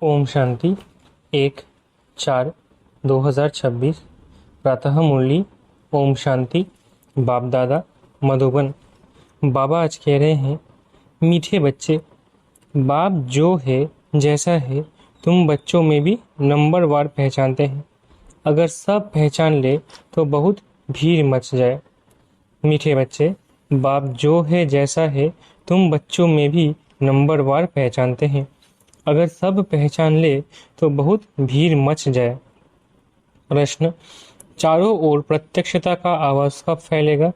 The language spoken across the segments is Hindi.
ओम शांति 1/4/2026 प्रातः मुरली। ओम शांति। बाप दादा मधुबन। बाबा आज कह रहे हैं, मीठे बच्चे, बाप जो है जैसा है तुम बच्चों में भी नंबरवार पहचानते हैं। अगर सब पहचान ले तो बहुत भीड़ मच जाए। मीठे बच्चे, बाप जो है जैसा है तुम बच्चों में भी नंबरवार पहचानते हैं। अगर सब पहचान ले तो बहुत भीड़ मच जाए। प्रश्न, चारों ओर प्रत्यक्षता का आवाज कब फैलेगा?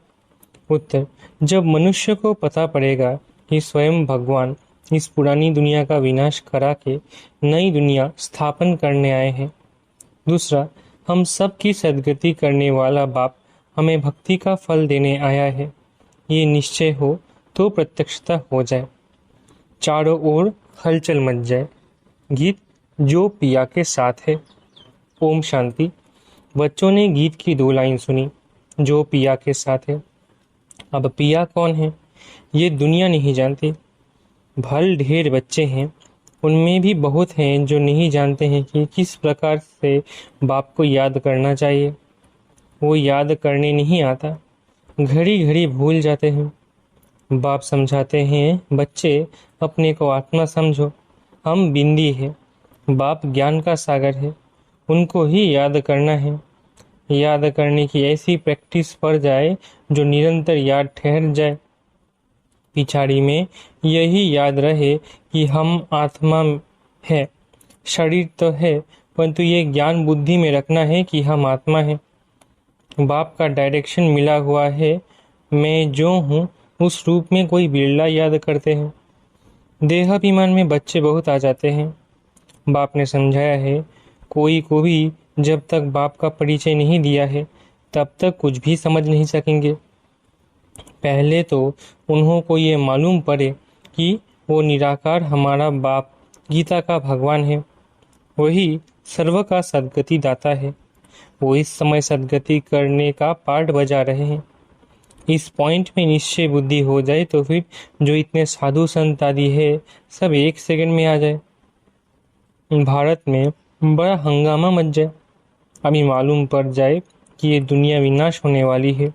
उत्तर, जब मनुष्य को पता पड़ेगा कि स्वयं भगवान इस पुरानी दुनिया का विनाश करा के नई दुनिया स्थापन करने आए हैं। दूसरा, हम सब की सद्गति करने वाला बाप हमें भक्ति का फल देने आया है, ये निश्चय हो तो प्रत्यक्षता हो जाए। चारों ओर हलचल मच जाए। गीत जो पिया के साथ है। ओम शांति। बच्चों ने गीत की 2 लाइन सुनी, जो पिया के साथ है। अब पिया कौन है ये दुनिया नहीं जानती। भल ढेर बच्चे हैं, उनमें भी बहुत हैं जो नहीं जानते हैं कि किस प्रकार से बाप को याद करना चाहिए। वो याद करने नहीं आता, घड़ी घड़ी भूल जाते हैं। बाप समझाते हैं, बच्चे अपने को आत्मा समझो, हम बिंदी है, बाप ज्ञान का सागर है, उनको ही याद करना है। याद करने की ऐसी प्रैक्टिस पड़ जाए जो निरंतर याद ठहर जाए। पिछाड़ी में यही याद रहे कि हम आत्मा है, शरीर तो है, परंतु ये ज्ञान बुद्धि में रखना है कि हम आत्मा है। बाप का डायरेक्शन मिला हुआ है, मैं जो हूँ उस रूप में कोई बिरला याद करते हैं। देहाभिमान में बच्चे बहुत आ जाते हैं। बाप ने समझाया है, कोई को भी जब तक बाप का परिचय नहीं दिया है तब तक कुछ भी समझ नहीं सकेंगे। पहले तो उन्हों को ये मालूम पड़े कि वो निराकार हमारा बाप गीता का भगवान है, वही सर्व का सद्गति दाता है। वो इस समय सद्गति करने का पार्ट बजा रहे हैं। इस पॉइंट में निश्चय बुद्धि हो जाए तो फिर जो इतने साधु संत आदि है सब एक सेकंड में आ जाए, भारत में बड़ा हंगामा मच जाए। अभी मालूम पड़ जाए कि ये दुनिया विनाश होने वाली है,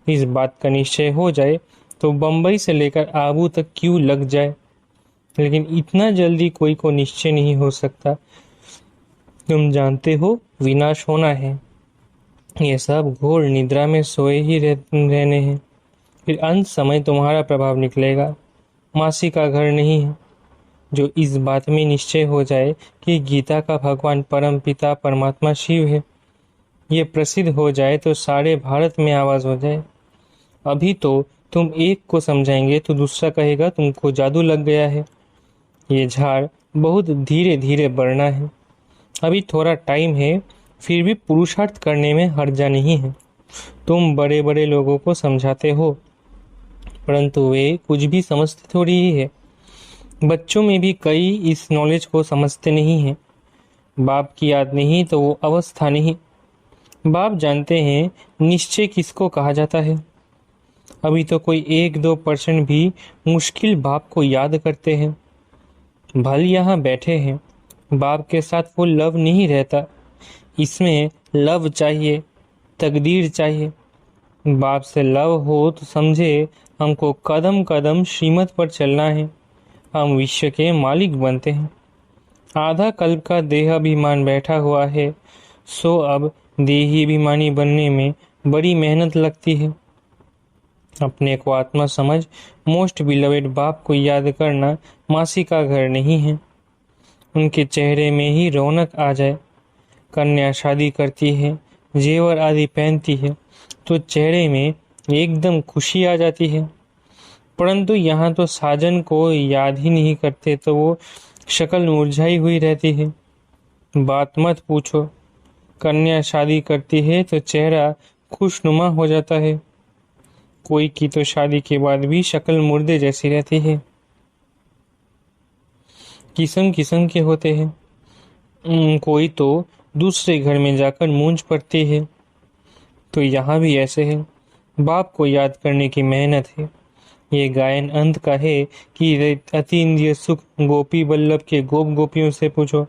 इस बात का निश्चय हो जाए तो बंबई से लेकर आबू तक क्यों लग जाए, लेकिन इतना जल्दी कोई को निश्चय नहीं हो सकता। तुम जानते हो विनाश होना है, ये सब घोर निद्रा में सोए ही रहने हैं। फिर अंत समय तुम्हारा प्रभाव निकलेगा। मासी का घर नहीं है। जो इस बात में निश्चय हो जाए कि गीता का भगवान परम पिता परमात्मा शिव है, ये प्रसिद्ध हो जाए तो सारे भारत में आवाज हो जाए। अभी तो तुम एक को समझाएंगे तो दूसरा कहेगा तुमको जादू लग गया है। ये झाड़ बहुत धीरे धीरे बढ़ना है। अभी थोड़ा टाइम है, फिर भी पुरुषार्थ करने में हर्जा नहीं है। तुम बड़े बड़े लोगों को समझाते हो, परंतु वे कुछ भी समझते थोड़ी ही है। बच्चों में भी कई इस नॉलेज को समझते नहीं हैं। बाप की याद नहीं तो वो अवस्था नहीं। बाप जानते हैं निश्चय किसको कहा जाता है। अभी तो कोई 1-2% भी मुश्किल बाप को याद करते हैं। भल यहाँ बैठे हैं, बाप के साथ वो लव नहीं रहता। इसमें लव चाहिए, तकदीर चाहिए। बाप से लव हो तो समझे हमको कदम कदम श्रीमत पर चलना है। हम विश्व के मालिक बनते हैं। आधा कल्प का देह अभिमान बैठा हुआ है, सो अब देही अभिमानी बनने में बड़ी मेहनत लगती है। अपने को आत्मा समझ मोस्ट बिलवेड बाप को याद करना मासी का घर नहीं है। उनके चेहरे में ही रौनक आ जाए। कन्या शादी करती है, जेवर आदि पहनती है तो चेहरे में एकदम खुशी आ जाती है। परंतु यहाँ तो साजन को याद ही नहीं करते तो वो शक्ल मुरझाई हुई रहती है। बात मत पूछो, कन्या शादी करती है तो चेहरा खुशनुमा हो जाता है। कोई की तो शादी के बाद भी शक्ल मुर्दे जैसी रहती है। किस्म किस्म के होते हैं। कोई तो दूसरे घर में जाकर मूंछ पड़ती है। तो यहाँ भी ऐसे है। बाप को याद करने की मेहनत है। ये गायन अंत का है कि अतीन्द्रिय सुख गोपी वल्लभ के गोप गोपियों से पूछो।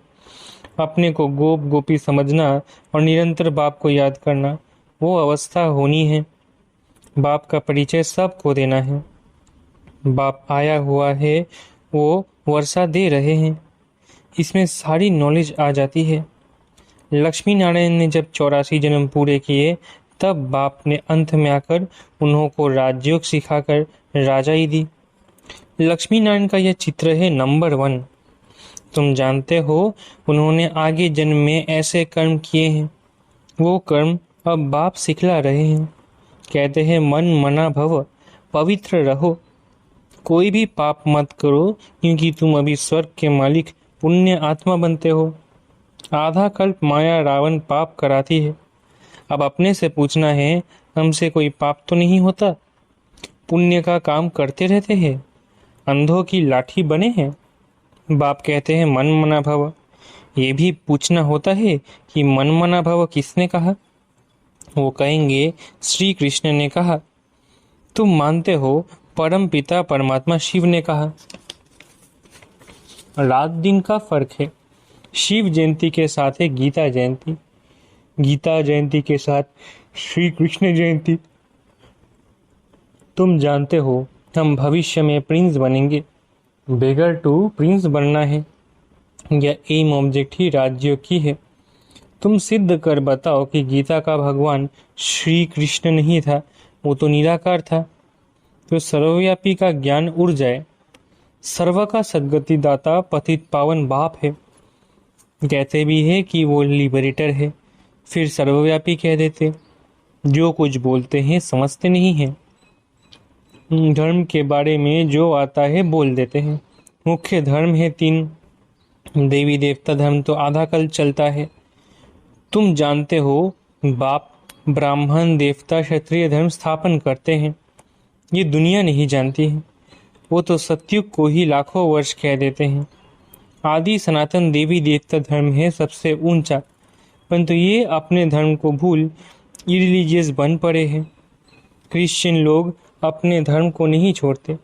अपने को गोप गोपी समझना और निरंतर बाप को याद करना वो अवस्था होनी है। बाप का परिचय सबको देना है। बाप आया हुआ है, वो वर्षा दे रहे हैं, इसमें सारी नॉलेज आ जाती है। लक्ष्मी नारायण ने जब 84 जन्म पूरे किए तब बाप ने अंत में आकर उन्हों को राजयोग सिखाकर राजाई दी। लक्ष्मी नारायण का यह चित्र है नंबर 1। तुम जानते हो उन्होंने आगे जन्म में ऐसे कर्म किए हैं। वो कर्म अब बाप सिखला रहे हैं। कहते हैं मन मना भव, पवित्र रहो, कोई भी पाप मत करो, क्योंकि तुम अभी स्वर्ग के मालिक पुण्य आत्मा बनते हो। आधा कल्प माया रावण पाप कराती है। अब अपने से पूछना है हमसे कोई पाप तो नहीं होता। पुण्य का काम करते रहते हैं, अंधों की लाठी बने हैं। बाप कहते हैं मन मना भव। ये भी पूछना होता है कि मन मना भव किसने कहा। वो कहेंगे श्री कृष्ण ने कहा। तुम मानते हो परम पिता परमात्मा शिव ने कहा। रात दिन का फर्क है। शिव जयंती के साथ है गीता जयंती, गीता जयंती के साथ श्री कृष्ण जयंती। तुम जानते हो हम भविष्य में प्रिंस बनेंगे। बेगर टू प्रिंस बनना है, यह एम ऑब्जेक्ट ही राज्य की है। तुम सिद्ध कर बताओ कि गीता का भगवान श्री कृष्ण नहीं था, वो तो निराकार था। तो सर्वव्यापी का ज्ञान उड़ जाए। सर्व का सद्गति दाता पतित पावन बाप है। कहते भी है कि वो लिबरेटर है, फिर सर्वव्यापी कह देते। जो कुछ बोलते हैं समझते नहीं हैं। धर्म के बारे में जो आता है बोल देते हैं। मुख्य धर्म है 3। देवी देवता धर्म तो आधा कल चलता है। तुम जानते हो बाप ब्राह्मण देवता क्षत्रिय धर्म स्थापन करते हैं। ये दुनिया नहीं जानती है। वो तो सतयुग को ही लाखों वर्ष कह देते हैं। आदि सनातन देवी देवता धर्म है सबसे ऊंचा, परंतु ये अपने धर्म को भूल इरिलीजियस बन पड़े हैं। क्रिश्चियन लोग अपने धर्म को नहीं छोड़ते।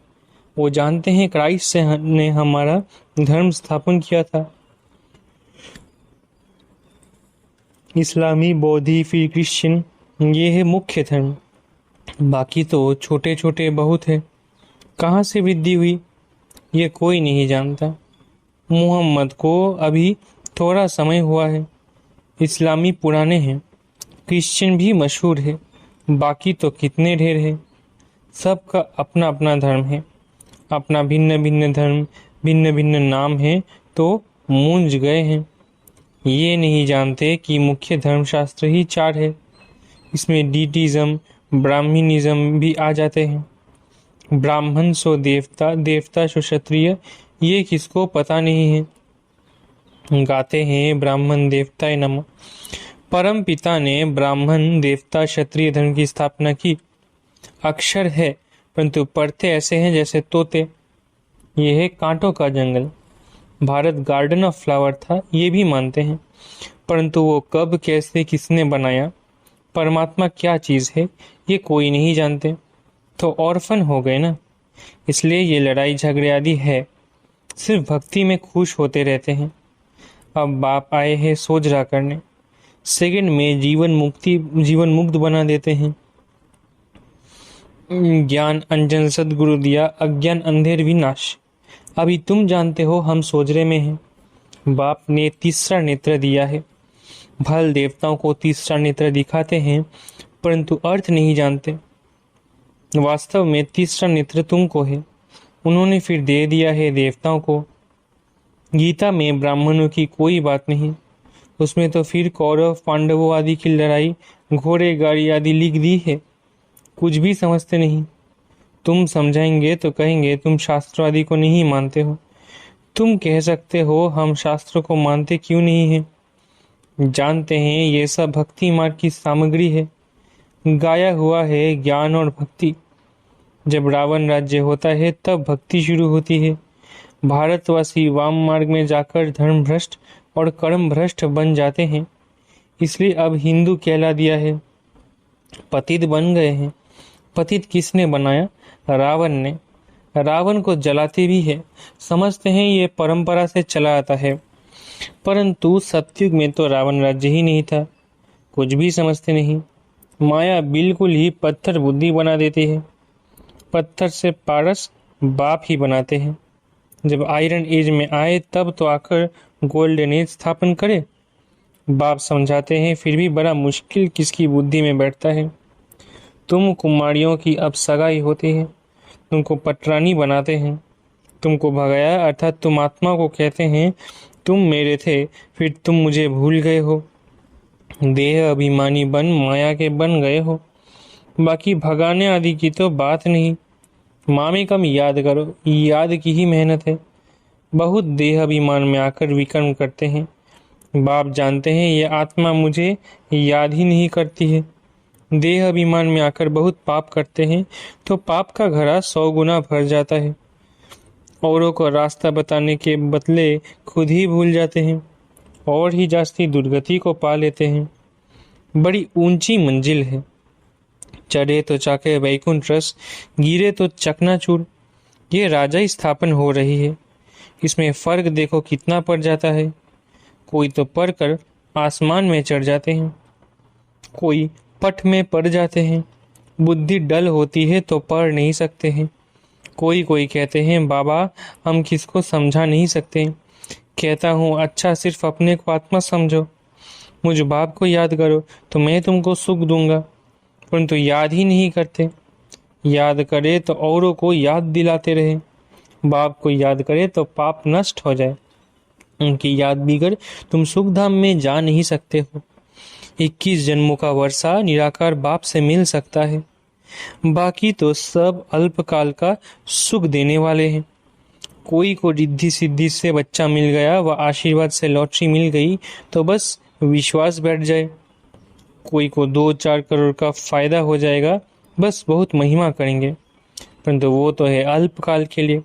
वो जानते हैं क्राइस्ट ने हमारा धर्म स्थापन किया था। इस्लामी, बौद्धी, फिर क्रिश्चियन, ये है मुख्य धर्म। बाकी तो छोटे छोटे बहुत है। कहाँ से वृद्धि हुई ये कोई नहीं जानता। मुहम्मद को अभी थोड़ा समय हुआ है। इस्लामी पुराने हैं, क्रिश्चियन भी मशहूर है, बाकी तो कितने ढेर है। सबका अपना अपना धर्म है, अपना भिन्न भिन्न धर्म, भिन्न भिन्न नाम है, तो मूंझ गए हैं। ये नहीं जानते कि मुख्य धर्मशास्त्र ही चार है। इसमें डीटिज्म, ब्राह्मणिज्म भी आ जाते हैं। ब्राह्मण सो देवता, देवता सो क्षत्रिय, ये किसको पता नहीं है। गाते हैं ब्राह्मण देवताय नमः। परम पिता ने ब्राह्मण देवता क्षत्रिय धर्म की स्थापना की। अक्षर है, परंतु पढ़ते ऐसे हैं जैसे तोते। ये है कांटों का जंगल। भारत गार्डन ऑफ फ्लावर था, ये भी मानते हैं, परंतु वो कब, कैसे, किसने बनाया, परमात्मा क्या चीज है, ये कोई नहीं जानते। तो ऑर्फन हो गए ना। इसलिए ये लड़ाई झगड़े आदि है, सिर्फ भक्ति में खुश होते रहते हैं। अब बाप आए हैं सोजरा करने, सेकंड में जीवन मुक्त बना देते हैं। ज्ञान अंजन सदगुरु दिया, अज्ञान अंधेर विनाश। अभी तुम जानते हो हम सोजरे में हैं। बाप ने तीसरा नेत्र दिया है। भल देवताओं को तीसरा नेत्र दिखाते हैं, परंतु अर्थ नहीं जानते। वास्तव में तीसरा नेत्र तुमको है, उन्होंने फिर दे दिया है देवताओं को। गीता में ब्राह्मणों की कोई बात नहीं, उसमें तो फिर कौरव पांडवों आदि की लड़ाई, घोड़े गाड़ी आदि लिख दी है। कुछ भी समझते नहीं। तुम समझाएंगे तो कहेंगे तुम शास्त्र आदि को नहीं मानते हो। तुम कह सकते हो हम शास्त्रों को मानते क्यों नहीं हैं। जानते हैं ये सब भक्ति मार्ग की सामग्री है, गाया हुआ है ज्ञान और भक्ति। जब रावण राज्य होता है तब भक्ति शुरू होती है। भारतवासी वाम मार्ग में जाकर धर्म भ्रष्ट और कर्म भ्रष्ट बन जाते हैं, इसलिए अब हिंदू कहला दिया है। पतित बन गए हैं। पतित किसने बनाया? रावण ने। रावण को जलाते भी है, समझते हैं ये परंपरा से चला आता है, परंतु सतयुग में तो रावण राज्य ही नहीं था। कुछ भी समझते नहीं। माया बिल्कुल ही पत्थर बुद्धि बना देती है। पत्थर से पारस बाप ही बनाते हैं। जब आयरन एज में आए तब तो आकर गोल्डन एज स्थापन करे। बाप समझाते हैं, फिर भी बड़ा मुश्किल किसकी बुद्धि में बैठता है। तुम कुमारियों की अब सगाई होती है, तुमको पटरानी बनाते हैं। तुमको भगाया, अर्थात तुम आत्मा को कहते हैं तुम मेरे थे, फिर तुम मुझे भूल गए हो। देह अभिमानी बन माया के बन गए हो। बाकी भगाने आदि की तो बात नहीं। माँ में कम याद करो, याद की ही मेहनत है। बहुत देह अभिमान में आकर विकर्म करते हैं। बाप जानते हैं ये आत्मा मुझे याद ही नहीं करती है। देह अभिमान में आकर बहुत पाप करते हैं, तो पाप का घड़ा 100 गुना भर जाता है। औरों को रास्ता बताने के बदले खुद ही भूल जाते हैं और ही जास्ती दुर्गति को पा लेते हैं। बड़ी ऊंची मंजिल है। चढ़े तो चाके वैकुंठ रस, गिरे तो चकनाचूर। ये राजा स्थापन हो रही है। इसमें फर्क देखो कितना पड़ जाता है। कोई तो पढ़कर आसमान में चढ़ जाते हैं, कोई पट में पड़ जाते हैं। बुद्धि डल होती है तो पढ़ नहीं सकते हैं। कोई कहते हैं बाबा हम किसको समझा नहीं सकते। कहता हूँ अच्छा सिर्फ अपने को आत्मा समझो, मुझ बाप को याद करो तो मैं तुमको सुख दूंगा, परंतु याद ही नहीं करते। याद करे तो औरों को याद दिलाते रहे। बाप को याद करे तो पाप नष्ट हो जाए। उनकी याद बिगड़ तुम सुख धाम में जा नहीं सकते हो। 21 जन्मों का वर्षा निराकार बाप से मिल सकता है, बाकी तो सब अल्पकाल का सुख देने वाले हैं। कोई को रिद्धि सिद्धि से बच्चा मिल गया व आशीर्वाद से लॉटरी मिल गई तो बस विश्वास बैठ जाए। कोई को 2-4 करोड़ का फायदा हो जाएगा, बस बहुत महिमा करेंगे। परंतु वो तो है अल्पकाल के लिए।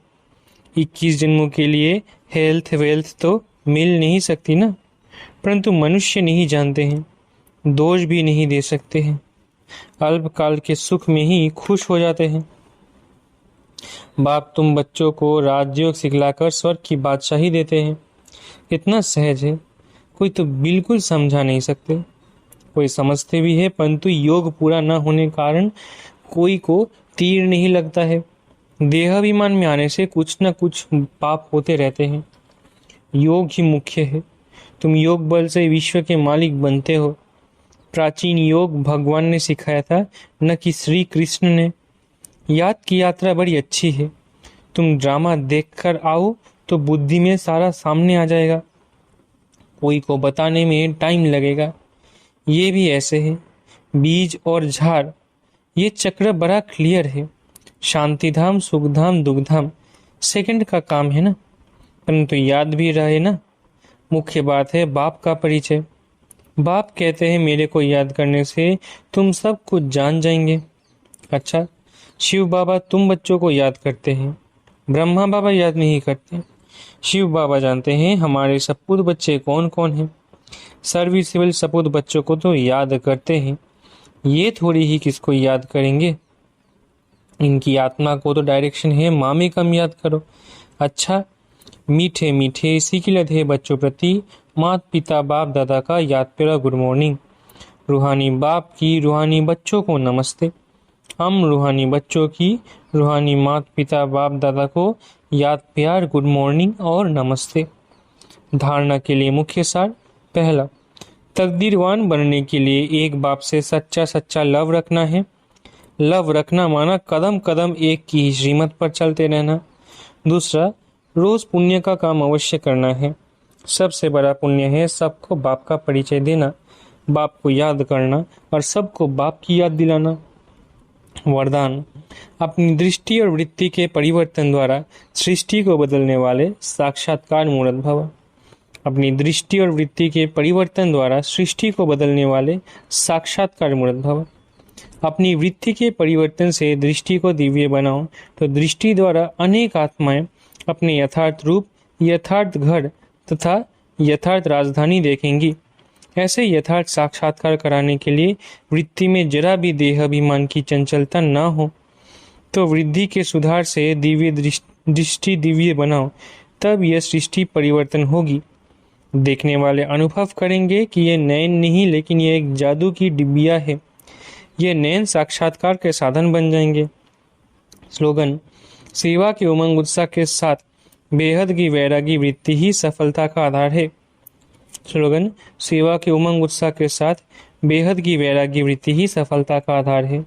21 जन्मों के लिए हेल्थ वेल्थ तो मिल नहीं सकती ना। परंतु मनुष्य नहीं जानते हैं, दोष भी नहीं दे सकते हैं, अल्पकाल के सुख में ही खुश हो जाते हैं। बाप तुम बच्चों को राजयोग सिखलाकर स्वर्ग की बादशाही देते हैं। इतना सहज है, कोई तो बिल्कुल समझा नहीं सकते। कोई समझते भी है, परंतु योग पूरा न होने कारण कोई को तीर नहीं लगता है। देहाभिमान में आने से कुछ न कुछ पाप होते रहते हैं। योग ही मुख्य है। तुम योग बल से विश्व के मालिक बनते हो। प्राचीन योग भगवान ने सिखाया था, न कि श्री कृष्ण ने। याद की यात्रा बड़ी अच्छी है। तुम ड्रामा देखकर आओ तो बुद्धि में सारा सामने आ जाएगा। कोई को बताने में टाइम लगेगा। ये भी ऐसे है, बीज और झाड़, ये चक्र बड़ा क्लियर है। शांतिधाम, सुखधाम, दुखधाम सेकंड का काम है ना, परंतु याद भी रहे ना। मुख्य बात है बाप का परिचय। बाप कहते हैं मेरे को याद करने से तुम सब कुछ जान जाएंगे। अच्छा, शिव बाबा तुम बच्चों को याद करते हैं, ब्रह्मा बाबा याद नहीं करते। शिव बाबा जानते हैं हमारे सपूत बच्चे कौन कौन हैं। सर्विसेबल सपूत बच्चों को तो याद करते हैं, ये थोड़ी ही किसको याद करेंगे। इनकी आत्मा को तो डायरेक्शन है, मामे कम याद करो। अच्छा, मीठे मीठे इसी की लत है बच्चों प्रति माता पिता बाप दादा का याद प्यारा गुड मॉर्निंग। रूहानी बाप की रूहानी बच्चों को नमस्ते। हम रूहानी बच्चों की रूहानी माता पिता बाप दादा को याद प्यार गुड मॉर्निंग और नमस्ते। धारणा के लिए मुख्य सार। पहला, तकदीरवान बनने के लिए एक बाप से सच्चा सच्चा लव रखना है। लव रखना माना कदम कदम एक की ही श्रीमत पर चलते रहना। दूसरा, रोज पुण्य का काम अवश्य करना है। सबसे बड़ा पुण्य है सबको बाप का परिचय देना, बाप को याद करना और सबको बाप की याद दिलाना। वरदान, अपनी दृष्टि और वृत्ति के परिवर्तन द्वारा सृष्टि को बदलने वाले साक्षात्कार मूर्त भव। अपनी दृष्टि और वृत्ति के परिवर्तन द्वारा सृष्टि को बदलने वाले साक्षात्कार मूर्त भव। अपनी वृत्ति के परिवर्तन से दृष्टि को दिव्य बनाओ तो दृष्टि द्वारा अनेक आत्माएं अपने यथार्थ रूप, यथार्थ घर तथा यथार्थ राजधानी देखेंगी। ऐसे यथार्थ साक्षात्कार कराने के लिए वृत्ति में जरा भी देहाभिमान की चंचलता न हो तो वृद्धि के सुधार से दिव्य दृष्टि दिव्य बनाओ, तब यह सृष्टि परिवर्तन होगी। देखने वाले अनुभव करेंगे कि यह नयन नहीं लेकिन यह एक जादू की डिबिया है। यह नयन साक्षात्कार के साधन बन जाएंगे। स्लोगन, सेवा के उमंग उत्साह के साथ बेहद की वैरागी वृत्ति ही सफलता का आधार है। स्लोगन, सेवा के उमंग उत्साह के साथ बेहद की वैरागी वृत्ति ही सफलता का आधार है।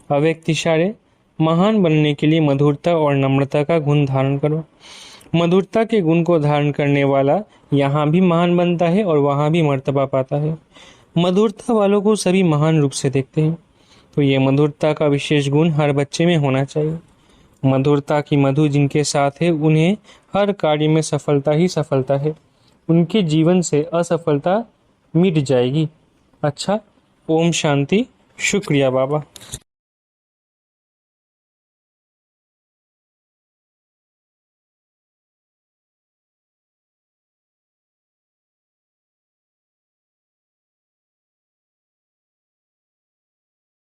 अव्यक्त इशारे, महान बनने के लिए मधुरता और नम्रता का गुण धारण करो। मधुरता के गुण को धारण करने वाला यहाँ भी महान बनता है और वहाँ भी मर्तबा पाता है। मधुरता वालों को सभी महान रूप से देखते हैं, तो ये मधुरता का विशेष गुण हर बच्चे में होना चाहिए। मधुरता की मधु जिनके साथ है उन्हें हर कार्य में सफलता ही सफलता है। उनके जीवन से असफलता मिट जाएगी। अच्छा, ओम शांति। शुक्रिया बाबा।